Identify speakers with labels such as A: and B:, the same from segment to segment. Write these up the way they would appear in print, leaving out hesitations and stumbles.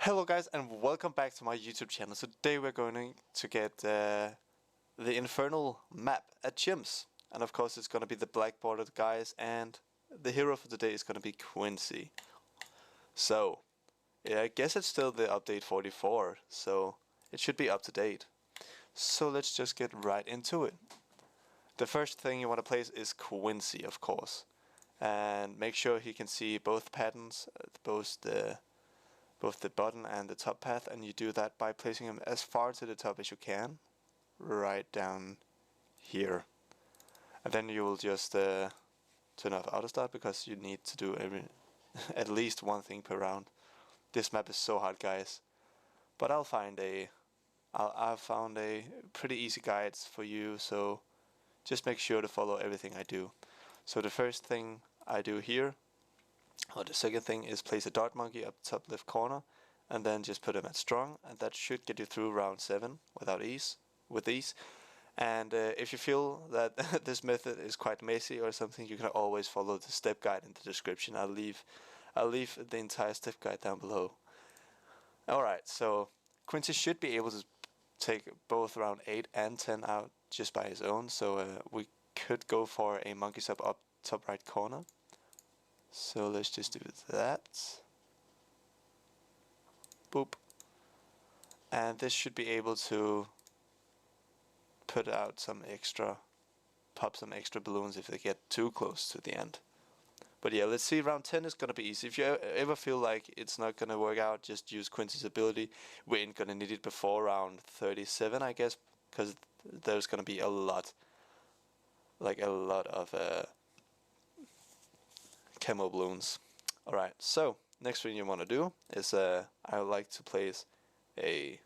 A: Hello guys and welcome back to my YouTube channel. So today we're going to get the Infernal map at Chimps. And of course it's going to be the black bordered guys, and the hero for today is going to be Quincy. So yeah, I guess it's still the update 44, so it should be up to date. So let's just get right into it. The first thing you want to place is Quincy, of course. And make sure he can see both patterns, both the bottom and the top path, and you do that by placing him as far to the top as you can, right down here. And then you will just turn off auto start, because you need to do at least one thing per round. This map is so hard, guys, but I've found a pretty easy guides for you, so just make sure to follow everything I do. So the first thing I do here, or the second thing, is place a dart monkey up top left corner, and then just put him at strong, and that should get you through round 7 with ease. And if you feel that this method is quite messy or something, you can always follow the step guide in the description. I'll leave the entire step guide down below. Alright, so Quincy should be able to take both round 8 and 10 out just by his own, so we could go for a monkey sub up top right corner. So let's just do that. Boop. And this should be able to put out pop some extra balloons if they get too close to the end. But yeah, let's see, round 10 is gonna be easy. If you ever feel like it's not gonna work out, just use Quincy's ability. We ain't gonna need it before round 37, I guess, because there's gonna be a lot of camo balloons. Alright, so next thing you want to do is I would like to place a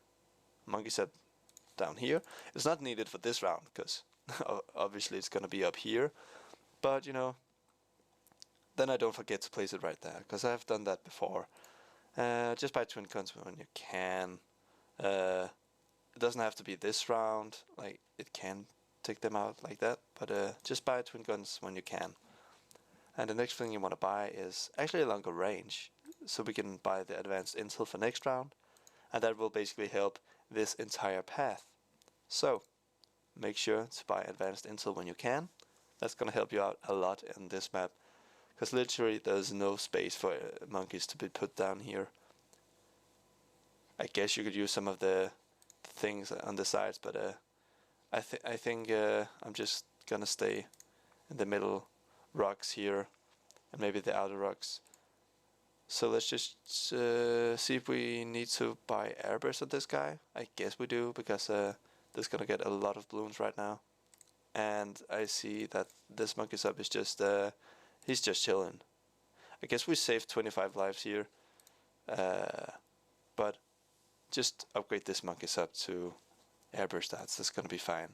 A: monkey set down here. It's not needed for this round because obviously it's gonna be up here, but you know, then I don't forget to place it right there, because I've done that before. Just buy twin guns when you can. It doesn't have to be this round, like it can take them out like that, but just buy twin guns when you can. And the next thing you want to buy is actually a longer range, so we can buy the advanced intel for next round, and that will basically help this entire path. So make sure to buy advanced intel when you can. That's gonna help you out a lot in this map, because literally there's no space for monkeys to be put down here. I guess you could use some of the things on the sides, but I think I'm just gonna stay in the middle rocks here, and maybe the outer rocks. So let's just see if we need to buy airburst on this guy. I guess we do, because this gonna get a lot of balloons right now. And I see that this monkey sub is just he's just chilling. I guess we saved 25 lives here, but just upgrade this monkey sub to airburst stats. That's gonna be fine.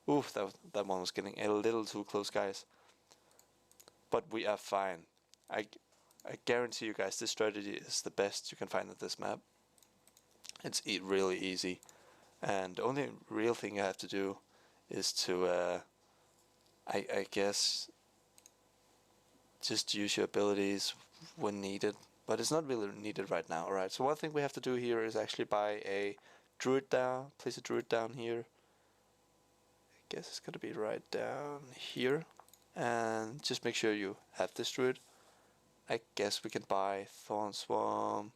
A: Oof, that one was getting a little too close, guys. But we are fine. I guarantee you guys, this strategy is the best you can find at this map. It's really easy, and the only real thing you have to do is to I guess just use your abilities when needed, but it's not really needed right now. Alright, so one thing we have to do here is actually buy a druid down, place a druid down here. I guess it's gonna be right down here. And just make sure you have this druid. I guess we can buy Thorn Swarm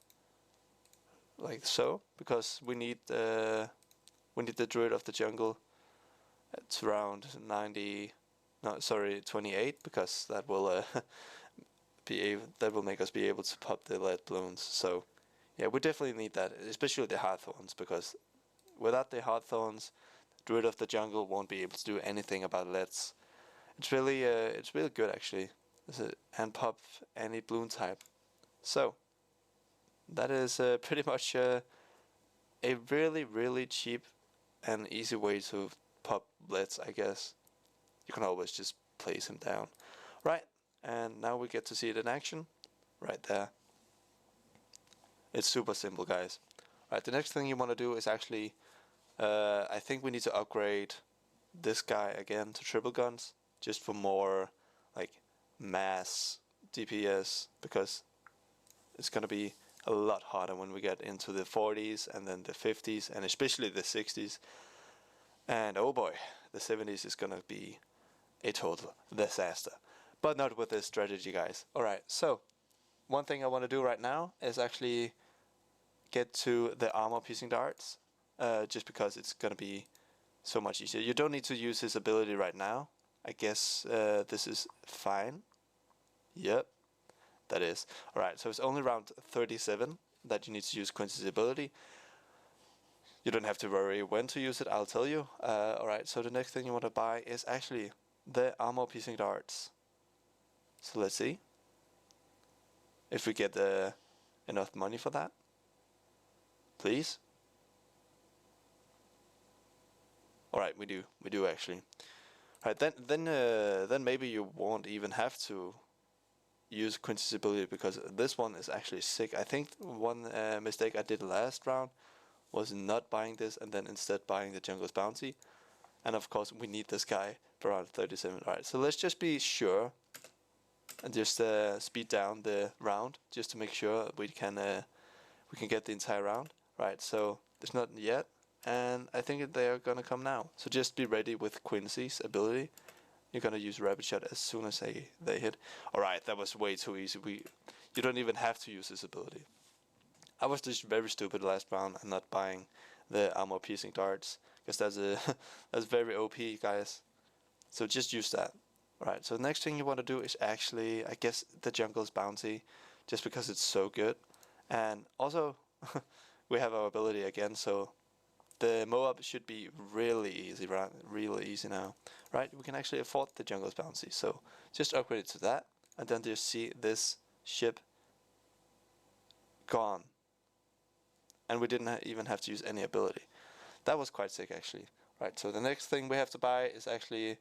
A: like so, because we need the druid of the jungle at around 28, because that will make us be able to pop the lead balloons. So yeah, we definitely need that, especially the hard thorns, because without the hard thorns, druid of the jungle won't be able to do anything about leads. It's really good actually, and pop any balloon type. So that is pretty much a really cheap and easy way to pop blitz, I guess. You can always just place him down. Right, and now we get to see it in action, right there. It's super simple, guys. Right, the next thing you want to do is actually, I think we need to upgrade this guy again to triple guns, just for more like mass DPS, because it's gonna be a lot harder when we get into the 40s and then the 50s and especially the 60s. And oh boy, the 70s is gonna be a total disaster. But not with this strategy, guys. Alright, so one thing I want to do right now is actually get to the armor piercing darts, just because it's gonna be so much easier. You don't need to use his ability right now. I guess this is fine. Yep, that is. Alright, so it's only round 37 that you need to use Quincy's ability. You don't have to worry when to use it, I'll tell you. Alright, so the next thing you want to buy is actually the armor piercing darts. So let's see if we get enough money for that. Please. Alright, we do actually. Alright, then maybe you won't even have to use Quincy's ability, because this one is actually sick. I think one mistake I did last round was not buying this and then instead buying the Jungle's Bounty. And of course we need this guy for round 37. Alright, so let's just be sure and just speed down the round just to make sure we can get the entire round. Right, so there's not yet, and I think they are gonna come now. So just be ready with Quincy's ability. You're gonna use Rapid Shot as soon as they hit. Alright, that was way too easy. You don't even have to use this ability. I was just very stupid last round and not buying the armor piercing darts, because that's very OP, guys. So just use that. Alright, so the next thing you want to do is actually, I guess, the Jungle's Bounty, just because it's so good. And also, we have our ability again, so the Moab should be really easy, right? Really easy now. Right, we can actually afford the Jungle's Bounty, so just upgrade it to that, and then just see this ship gone. And we didn't even have to use any ability. That was quite sick, actually. Right, so the next thing we have to buy is actually,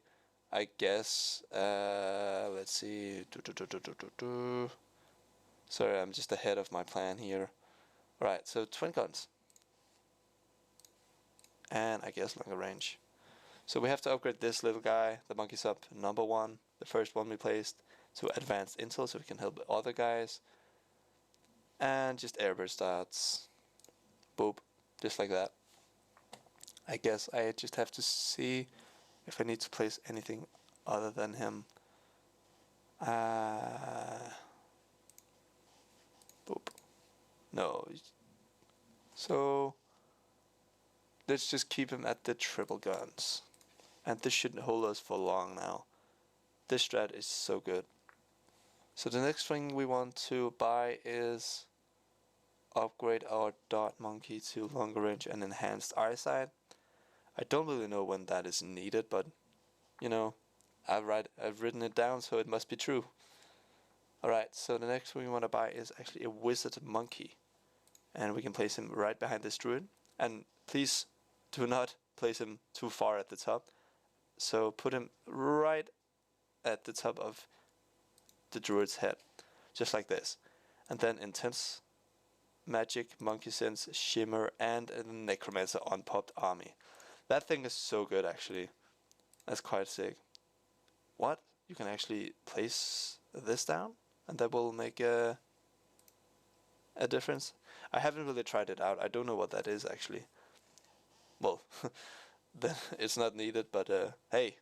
A: I guess, let's see. Sorry, I'm just ahead of my plan here. Right, so twin guns. And I guess longer range. So we have to upgrade this little guy, the monkey sub number 1, the first one we placed, to advanced intel so we can help other guys. And just airburst stats. Boop, just like that. I guess I just have to see if I need to place anything other than him. Boop. No. So let's just keep him at the triple guns. And this shouldn't hold us for long now. This strat is so good. So the next thing we want to buy is upgrade our dart monkey to longer range and enhanced eyesight. I don't really know when that is needed, but you know, I've written it down, so it must be true. Alright, so the next one we want to buy is actually a wizard monkey. And we can place him right behind this druid. And please do not place him too far at the top. So put him right at the top of the druid's head. Just like this. And then intense magic, monkey sense, shimmer, and a necromancer unpopped army. That thing is so good, actually. That's quite sick. What? You can actually place this down? And that will make a difference? I haven't really tried it out. I don't know what that is, actually. Well, then it's not needed, but hey,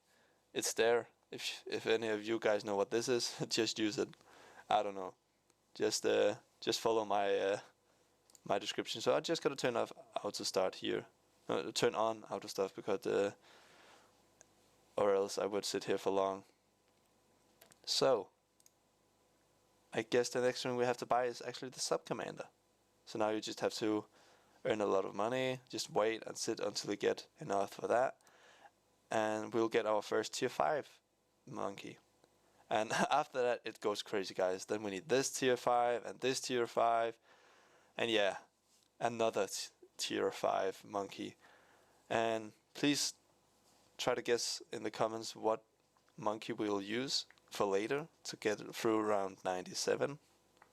A: it's there. If any of you guys know what this is, just use it. I don't know. Just follow my my description. So I just gotta turn off auto start here. Turn on auto stuff, because or else I would sit here for long. So I guess the next one we have to buy is actually the sub commander. So now you just have to earn a lot of money, just wait and sit until you get enough for that, and we'll get our first tier 5 monkey. And after that it goes crazy, guys. Then we need this tier 5 and this tier 5, and yeah, another tier 5 monkey. And please try to guess in the comments what monkey we'll use for later to get through round 97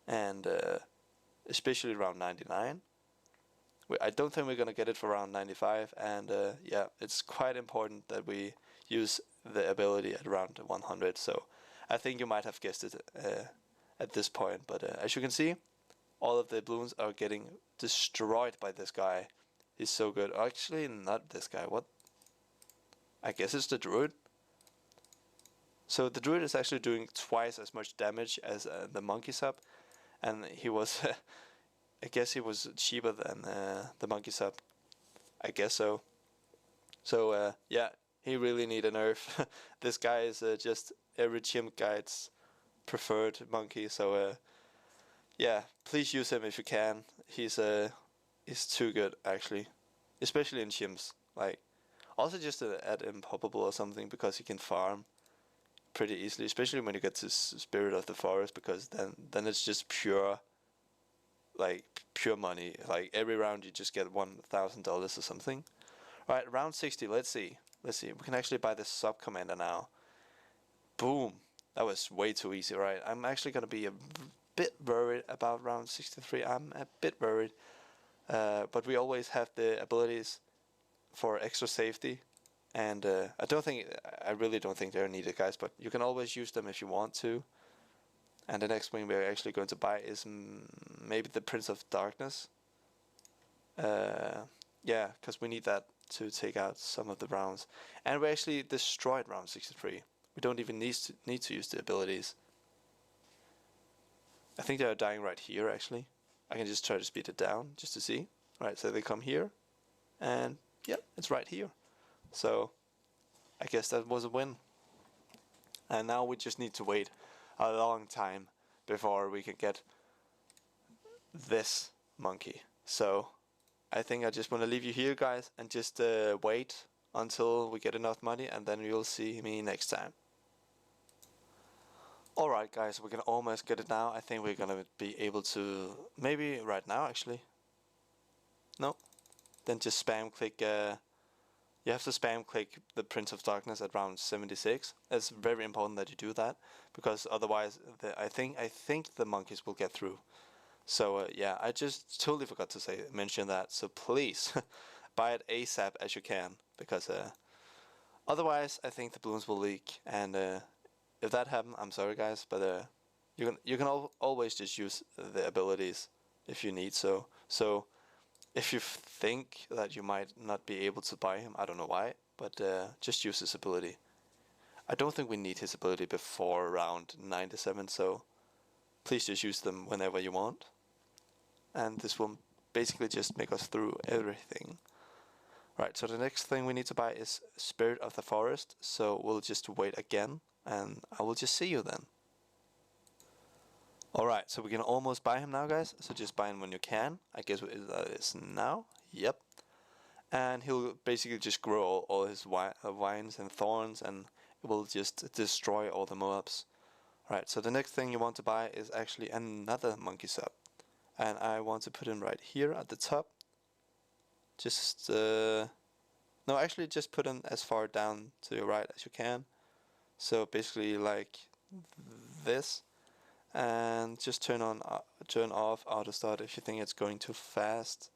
A: and especially round 99. I don't think we're gonna get it for round 95, and yeah, it's quite important that we use the ability at round 100. So I think you might have guessed it at this point, but as you can see, all of the balloons are getting destroyed by this guy. He's so good. Actually, not this guy. What? I guess it's the druid. So the druid is actually doing twice as much damage as the monkey sub, and he was, I guess he was cheaper than the monkey sub. I guess so. So yeah, he really need a nerf. This guy is just every chimp guide's preferred monkey. So yeah, please use him if you can. He's too good actually, especially in chimps. Like also just add improbable or something because he can farm pretty easily, especially when you get to Spirit of the Forest, because then it's just pure, like pure money. Like every round you just get $1,000 or something. All right, round 60. Let's see. We can actually buy the sub commander now. Boom. That was way too easy, right? I'm actually gonna be a bit worried about round 63. I'm a bit worried, but we always have the abilities for extra safety. And I really don't think they're needed, guys, but you can always use them if you want to. And the next wing we're actually going to buy is maybe the Prince of Darkness. Yeah, because we need that to take out some of the rounds. And we actually destroyed round 63. We don't even need to use the abilities. I think they are dying right here, actually. I can just try to speed it down, just to see. Right, so they come here. And, yeah, it's right here. So I guess that was a win. And now we just need to wait a long time before we can get this monkey. So I think I just want to leave you here, guys, and just wait until we get enough money, and then you'll see me next time. Alright, guys, we can almost get it now. I think we're gonna be able to, maybe right now actually. No, then just spam click. You have to spam click the Prince of Darkness at round 76. It's very important that you do that, because otherwise I think the monkeys will get through. So yeah, I just totally forgot to mention that. So please buy it ASAP as you can, because otherwise I think the balloons will leak. And if that happens, I'm sorry, guys, but you can always just use the abilities if you need so. So if you think that you might not be able to buy him, I don't know why, but just use his ability. I don't think we need his ability before round 97, so please just use them whenever you want. And this will basically just make us through everything. Right, so the next thing we need to buy is Spirit of the Forest, so we'll just wait again, and I will just see you then. Alright, so we can almost buy him now, guys, so just buy him when you can. I guess that is now. Yep. And he'll basically just grow all his vines and thorns, and it will just destroy all the mobs. Right, so the next thing you want to buy is actually another monkey sub. And I want to put him right here at the top. Just, no, actually just put him as far down to your right as you can. So basically like this. And just turn off auto start if you think it's going too fast.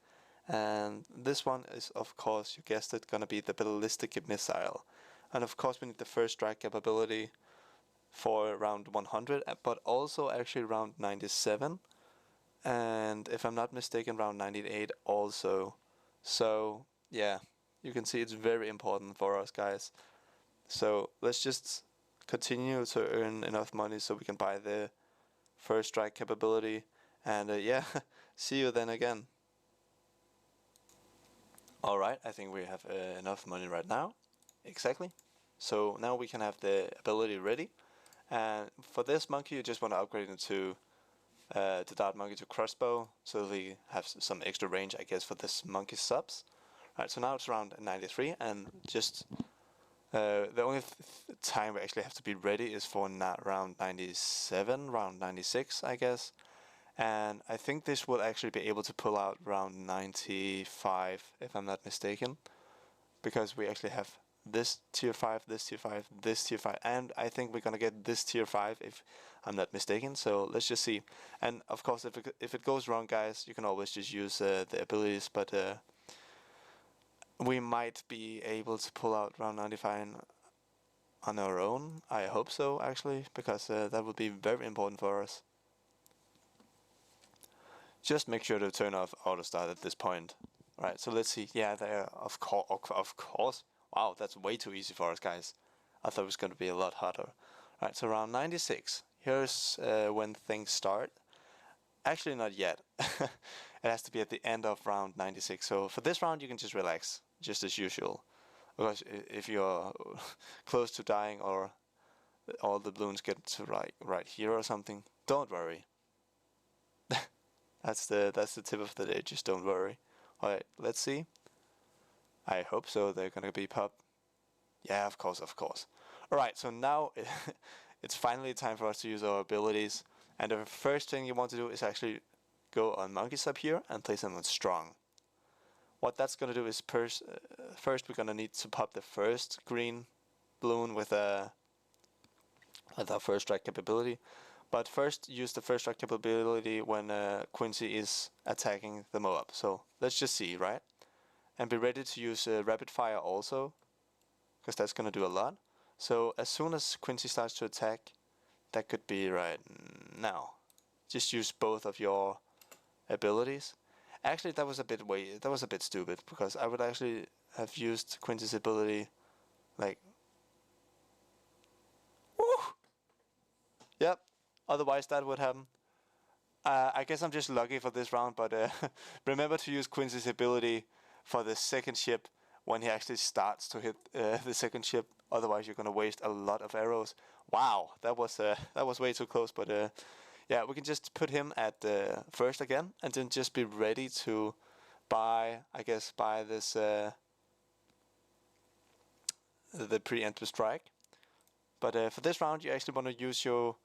A: And this one is, of course, you guessed it, gonna be the ballistic missile. And of course we need the first strike capability for round 100, but also actually round 97. And if I'm not mistaken, round 98 also. So yeah, you can see it's very important for us, guys. So let's just continue to earn enough money so we can buy the first strike capability, and yeah, see you then again. Alright, I think we have enough money right now. Exactly. So now we can have the ability ready, and for this monkey you just want to upgrade into the dart monkey to crossbow, so they have some extra range, I guess, for this monkey subs. Alright, so now it's round 93, and just the only time we actually have to be ready is for round 97, round 96, I guess. And I think this will actually be able to pull out round 95, if I'm not mistaken. Because we actually have this tier 5, this tier 5, this tier 5, and I think we're gonna get this tier 5 if I'm not mistaken. So let's just see. And of course, if it goes wrong, guys, you can always just use the abilities, but we might be able to pull out round 95 on our own. I hope so, actually, because that would be very important for us. just make sure to turn off auto start at this point. Alright, so let's see. Yeah, there, of course. Wow, that's way too easy for us, guys. I thought it was going to be a lot harder. Alright, so round 96. Here's when things start. Actually, not yet. It has to be at the end of round 96. So for this round, you can just relax, just as usual. Because if you're close to dying or all the balloons get to right here or something, don't worry. That's the tip of the day. Just don't worry. All right, let's see. I hope so. They're gonna be pop. Yeah, of course, of course. All right, so now it's finally time for us to use our abilities. And the first thing you want to do is actually go on monkeys up here and place them on strong. What that's gonna do is first we're gonna need to pop the first green balloon with our first strike capability. But first, use the first strike capability when Quincy is attacking the Moab. So let's just see, right? And be ready to use rapid fire also, because that's gonna do a lot. So as soon as Quincy starts to attack, that could be right now. Just use both of your abilities. Actually, that was a bit stupid, because I would actually have used Quincy's ability, like, woo! Yep. Otherwise, that would happen. I guess I'm just lucky for this round, but remember to use Quincy's ability for the second ship when he actually starts to hit the second ship. Otherwise, you're gonna waste a lot of arrows. Wow, that was way too close. But yeah, we can just put him at first again, and then just be ready to buy this the preemptive strike. But for this round, you actually want to use your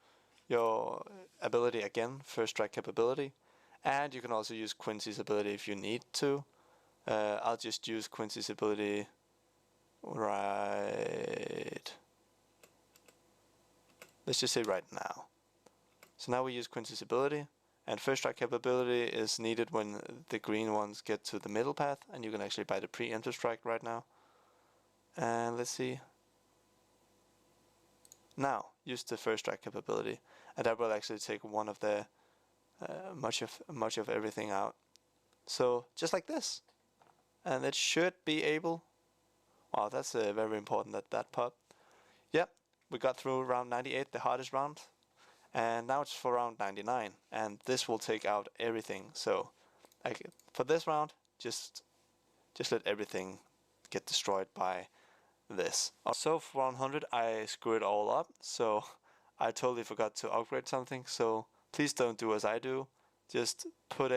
A: ability again, first strike capability, and you can also use Quincy's ability if you need to. I'll just use Quincy's ability right. Let's just say right now. So now we use Quincy's ability, and first strike capability is needed when the green ones get to the middle path, and you can actually buy the preemptive strike right now. And let's see. Now use the first strike capability, and that will actually take one of the much of everything out. So just like this, and it should be able. Wow, that's very important that pop. Yep, we got through round 98, the hardest round, and now it's for round 99, and this will take out everything. So for this round, just let everything get destroyed by this. So for 100 I screwed it all up, so I totally forgot to upgrade something, so please don't do as I do. Just put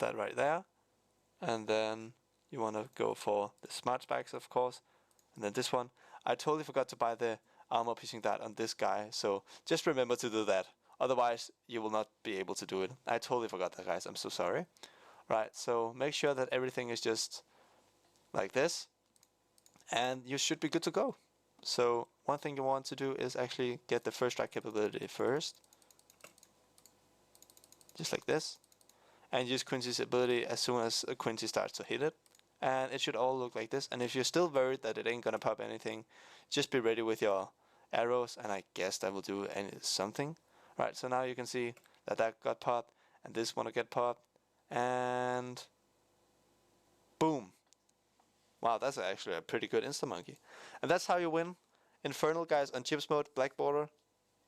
A: that right there, and then you want to go for the smart spikes, of course, and then this one. I totally forgot to buy the armor piercing dart on this guy, so just remember to do that, otherwise you will not be able to do it. I totally forgot that, guys, I'm so sorry. Right, so make sure that everything is just like this, and you should be good to go. So one thing you want to do is actually get the first strike capability first, just like this, and use Quincy's ability as soon as Quincy starts to hit it, and it should all look like this. And if you're still worried that it ain't gonna pop anything, just be ready with your arrows, and I guess that will do something. Right, so now you can see that got popped, and this one will get popped, and boom. Wow, that's actually a pretty good insta-monkey. And that's how you win Infernal, guys, on Chimps mode, Black Border.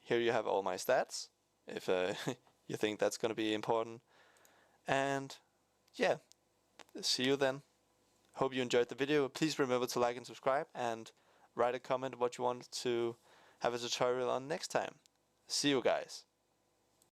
A: Here you have all my stats, if you think that's going to be important. And yeah, see you then. Hope you enjoyed the video. Please remember to like and subscribe, and write a comment what you want to have a tutorial on next time. See you guys.